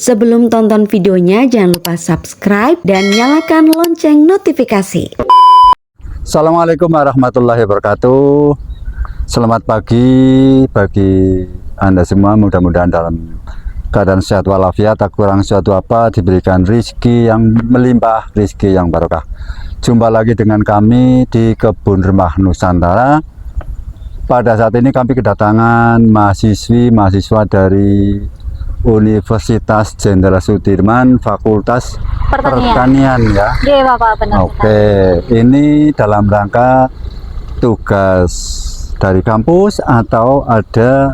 Sebelum tonton videonya, jangan lupa subscribe dan nyalakan lonceng notifikasi. Assalamualaikum warahmatullahi wabarakatuh. Selamat pagi bagi Anda semua, mudah-mudahan dalam keadaan sehat walafiat, tak kurang suatu apa, diberikan rizki yang melimpah, rizki yang barokah. Jumpa lagi dengan kami di Kebun Remah Nusantara. Pada saat ini kami kedatangan mahasiswa dari Universitas Jenderal Sudirman, Fakultas Pertanian ya. Iya, Bapak, benar. Oke, ini dalam rangka tugas dari kampus atau ada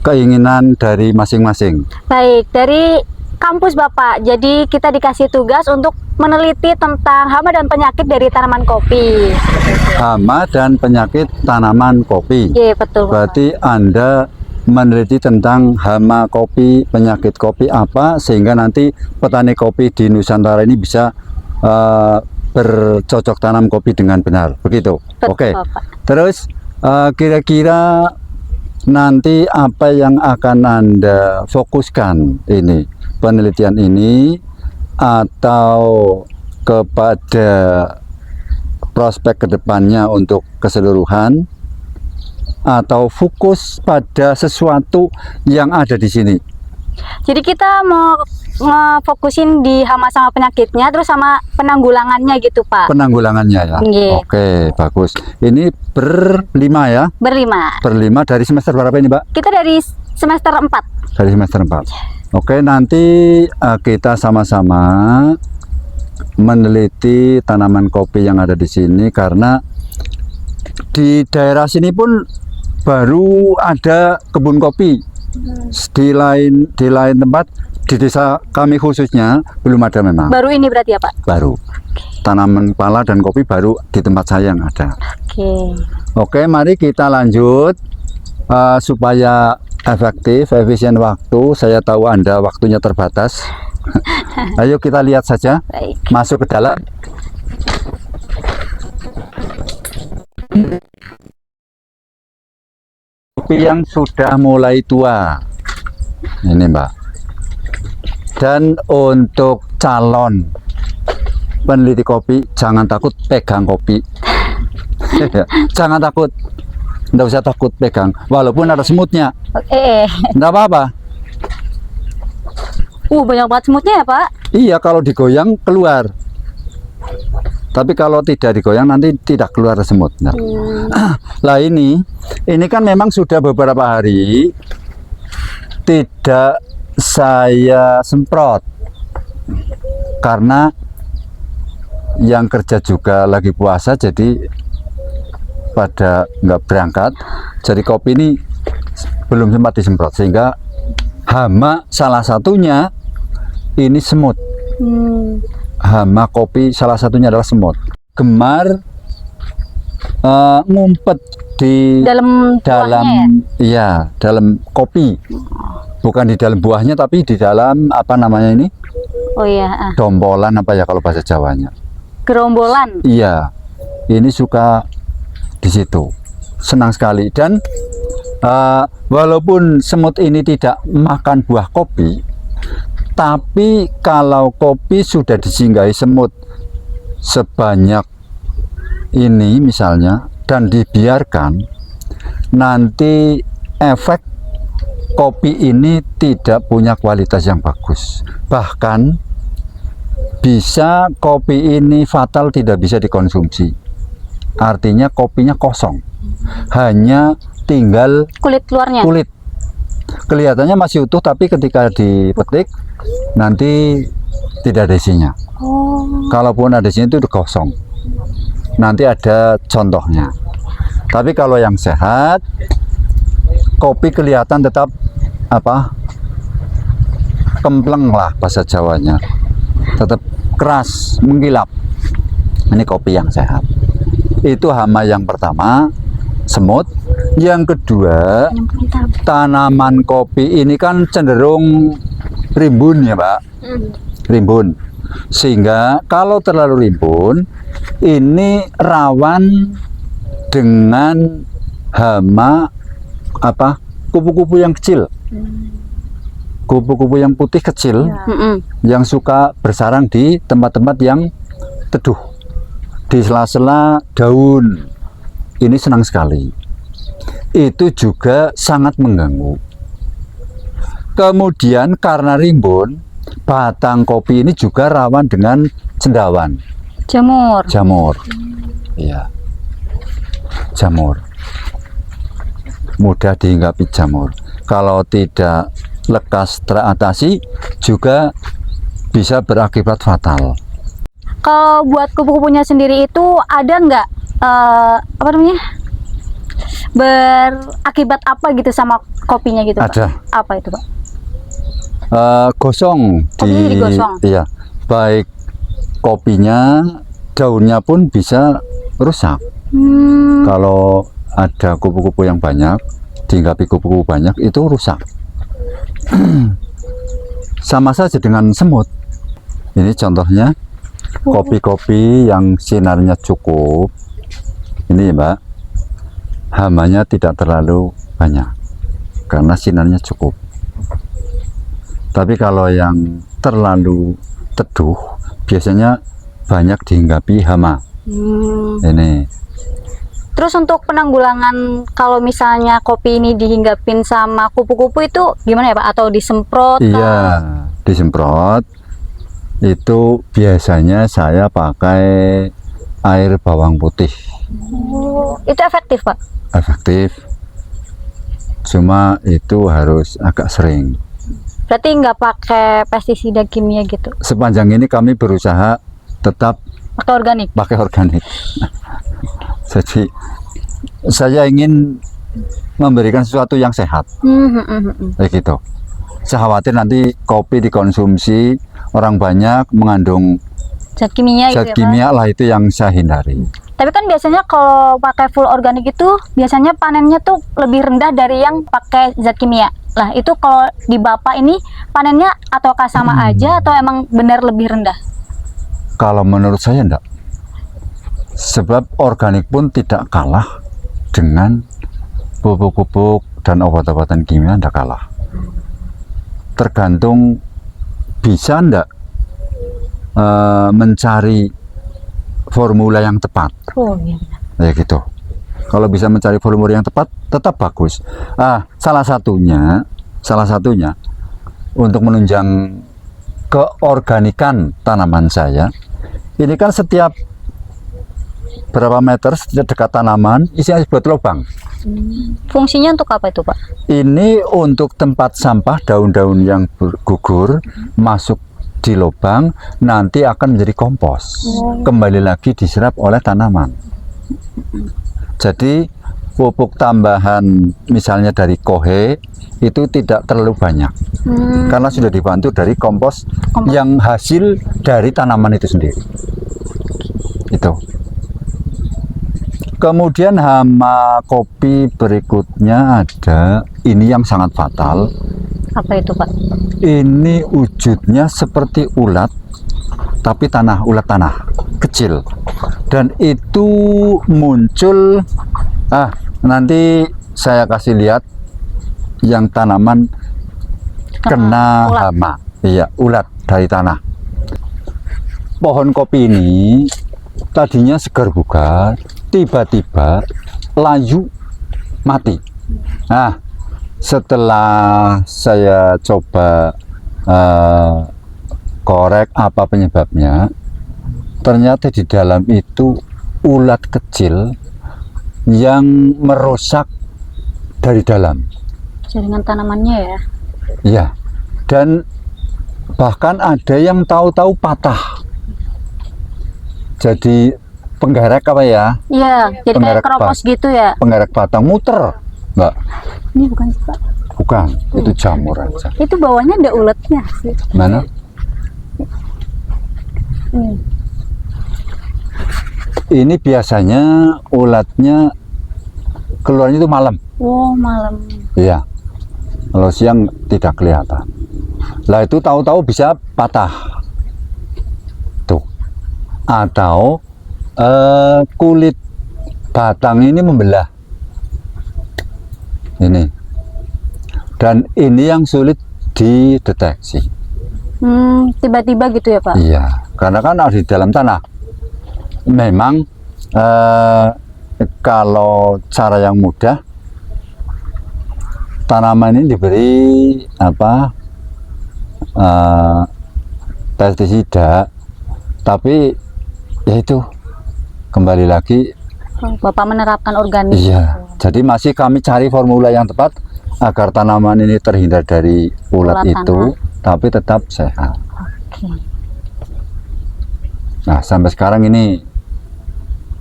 keinginan dari masing-masing? Baik, dari kampus Bapak. Jadi kita dikasih tugas untuk meneliti tentang hama dan penyakit dari tanaman kopi. Hama dan penyakit tanaman kopi. Iya, betul, Bapak. Berarti Anda meneliti tentang hama kopi, penyakit kopi apa, sehingga nanti petani kopi di Nusantara ini bisa bercocok tanam kopi dengan benar, begitu. Betul, Oke. Bapak. Terus kira-kira nanti apa yang akan Anda fokuskan ini, penelitian ini, atau kepada prospek kedepannya untuk keseluruhan, atau fokus pada sesuatu yang ada di sini? Jadi kita mau ngefokusin di hama sama penyakitnya, terus sama penanggulangannya gitu, Pak. Penanggulangannya ya. Iya. Oke, bagus. Ini berlima ya? Berlima. Berlima dari semester berapa ini, Mbak? Kita dari semester 4. Dari semester 4. Oke, nanti kita sama-sama meneliti tanaman kopi yang ada di sini, karena di daerah sini pun baru ada kebun kopi. Di lain tempat, di desa kami khususnya belum ada memang. Baru ini berarti ya, Pak? Baru. Tanaman pala dan kopi baru di tempat saya yang ada. Oke, mari kita lanjut supaya efektif, efisien waktu. Saya tahu Anda waktunya terbatas. Ayo kita lihat saja. Baik. Masuk ke dalam. Kopi yang sudah mulai tua ini, Mbak. Dan untuk calon peneliti kopi, jangan takut pegang kopi. Jangan takut, nggak usah takut pegang, walaupun ada semutnya, nggak apa-apa. Banyak banget semutnya ya, Pak? Iya, kalau digoyang keluar, tapi kalau tidak digoyang nanti tidak keluar semut. Nah. Lah ini kan memang sudah beberapa hari tidak saya semprot, karena yang kerja juga lagi puasa, jadi pada nggak berangkat, jadi kopi ini belum sempat disemprot, sehingga hama salah satunya ini semut. Hama kopi salah satunya adalah semut. Gemar ngumpet di dalam ya, dalam kopi. Bukan di dalam buahnya, tapi di dalam apa namanya ini? Oh iya, dombolan apa ya kalau bahasa Jawanya? Gerombolan. Iya. Ini suka di situ. Senang sekali, dan walaupun semut ini tidak makan buah kopi, tapi kalau kopi sudah disinggahi semut sebanyak ini misalnya, dan dibiarkan, nanti efek kopi ini tidak punya kualitas yang bagus. Bahkan bisa kopi ini fatal, tidak bisa dikonsumsi. Artinya kopinya kosong, hanya tinggal kulit luarnya. Kulit kelihatannya masih utuh, tapi ketika dipetik nanti tidak ada isinya. Kalaupun ada isinya itu udah kosong. Nanti ada contohnya. Tapi kalau yang sehat, kopi kelihatan tetap apa, kempleng lah bahasa Jawanya, tetap keras, mengkilap. Ini kopi yang sehat. Itu hama yang pertama, semut. Yang kedua, tanaman kopi ini kan cenderung rimbun ya, Pak. Rimbun, sehingga kalau terlalu rimbun ini rawan dengan hama apa, kupu-kupu yang kecil. kupu-kupu yang putih kecil yang suka bersarang di tempat-tempat yang teduh, di sela-sela daun. Ini senang sekali. Itu juga sangat mengganggu. Kemudian karena rimbun, batang kopi ini juga rawan dengan cendawan. Jamur. Iya. Jamur. Mudah dihinggapi jamur. Kalau tidak lekas teratasi juga bisa berakibat fatal. Kalau buat kupu-kupunya sendiri itu ada nggak apa namanya, berakibat apa gitu sama kopinya gitu, Pak? Ada. Apa itu, Pak? Gosong Kopinya jadi gosong. Iya, baik kopinya, daunnya pun bisa rusak. Kalau ada kupu-kupu yang banyak, dihinggapi kupu-kupu banyak, itu rusak. Sama saja dengan semut. Ini contohnya kopi-kopi yang sinarnya cukup. Ini Mbak, hamanya tidak terlalu banyak karena sinarnya cukup. Tapi kalau yang terlalu teduh, biasanya banyak dihinggapi hama. Ini. Terus untuk penanggulangan kalau misalnya kopi ini dihinggapin sama kupu-kupu itu gimana ya, Pak? Atau disemprot? Iya, disemprot. Itu biasanya saya pakai air bawang putih. Itu efektif, Pak? Efektif. Cuma itu harus agak sering. Berarti nggak pakai pestisida kimia gitu? Sepanjang ini kami berusaha tetap Pakai organik? pakai organik. Jadi saya ingin memberikan sesuatu yang sehat, kayak gitu. Saya khawatir nanti kopi dikonsumsi orang banyak mengandung Zat kimia zat gitu ya, kimia lah, itu yang saya hindari. Tapi kan biasanya kalau pakai full organik itu biasanya panennya tuh lebih rendah dari yang pakai zat kimia. Lah itu kalau di Bapak ini panennya ataukah sama aja atau emang benar lebih rendah? Kalau menurut saya enggak. Sebab organik pun tidak kalah dengan pupuk-pupuk dan obat-obatan kimia, enggak kalah. Tergantung bisa enggak mencari formula yang tepat. Oh iya. Ya gitu. Kalau bisa mencari formula yang tepat, tetap bagus. Salah satunya untuk menunjang keorganikan tanaman saya, ini kan setiap berapa meter setiap dekat tanaman isinya buat lubang. Fungsinya untuk apa itu, Pak? Ini untuk tempat sampah daun-daun yang gugur masuk di lubang, nanti akan menjadi kompos. Kembali lagi diserap oleh tanaman. Jadi pupuk tambahan misalnya dari kohe itu tidak terlalu banyak. Karena sudah dibantu dari kompos yang hasil dari tanaman itu sendiri. Itu. Kemudian hama kopi berikutnya ada, ini yang sangat fatal. Apa itu, Pak? Ini wujudnya seperti ulat, tapi ulat tanah kecil, dan itu muncul. Nanti saya kasih lihat yang tanaman kena ulat. hama. Iya, ulat dari tanah. Pohon kopi ini tadinya segar bugar, tiba-tiba layu mati. Setelah saya coba korek apa penyebabnya, ternyata di dalam itu ulat kecil yang merusak dari dalam Jaringan tanamannya ya? Iya. Dan bahkan ada yang tahu-tahu patah. Jadi penggerek apa ya? Iya, jadi kayak keropos gitu ya? Penggerek batang muter, Mbak. Ini bukan sih, Pak? Bukan, itu jamur aja. Itu bawahnya ada ulatnya sih. Mana? Ini biasanya ulatnya keluarnya itu malam. Oh, malam. Iya. Kalau siang tidak kelihatan. Lah itu tahu-tahu bisa patah. Tuh. Atau kulit batang ini membelah. Ini. Dan ini yang sulit dideteksi. Tiba-tiba gitu ya Pak? Iya, karena kan di dalam tanah. Memang kalau cara yang mudah, tanaman ini diberi pestisida, tapi ya itu kembali lagi. Bapak menerapkan organik. Iya, jadi masih kami cari formula yang tepat agar tanaman ini terhindar dari ulat Ulat itu, tapi tetap sehat. Oke. Nah, sampai sekarang ini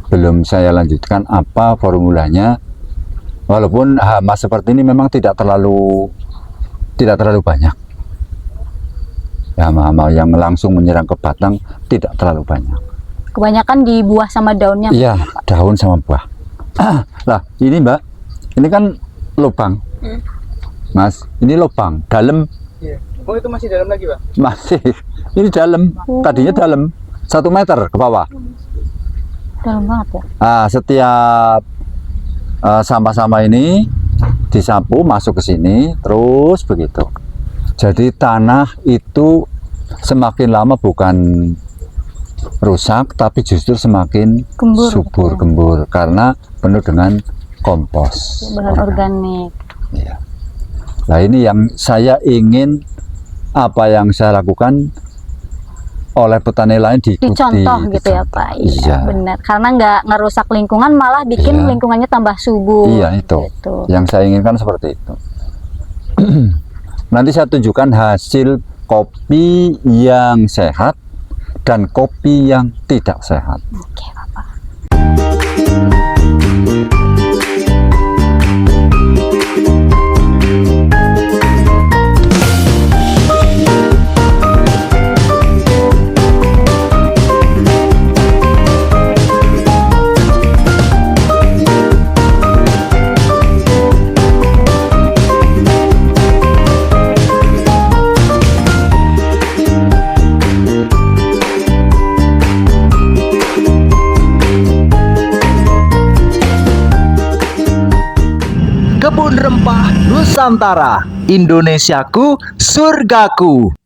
belum saya lanjutkan apa formulanya. Walaupun hama seperti ini memang tidak terlalu banyak. Hama-hama yang langsung menyerang ke batang tidak terlalu banyak. Kebanyakan di buah sama daunnya. Iya, daun sama buah. Lah, ini Mbak, ini kan lubang. Mas, ini lubang dalam. Iya. Oh, itu masih dalam lagi, Pak? Masih. Ini dalam. Tadinya dalam 1 meter ke bawah. Dalam banget ya. Setiap sampah-sampah ini disapu masuk ke sini, terus begitu. Jadi tanah itu semakin lama bukan rusak, tapi justru semakin Gembur. subur, gembur, karena penuh dengan kompos. Bahan organik. Iya. Nah, ini yang saya ingin, apa yang saya lakukan oleh petani lain diikuti. Dicontoh gitu ya Pak. Iya. Benar. Karena nggak ngerusak lingkungan, malah bikin Iya. lingkungannya tambah subur. Iya, itu. Gitu. Yang saya inginkan seperti itu. Nanti saya tunjukkan hasil kopi yang sehat dan kopi yang tidak sehat. Oke Bapak. Kebun Rempah Nusantara, Indonesiaku, surgaku.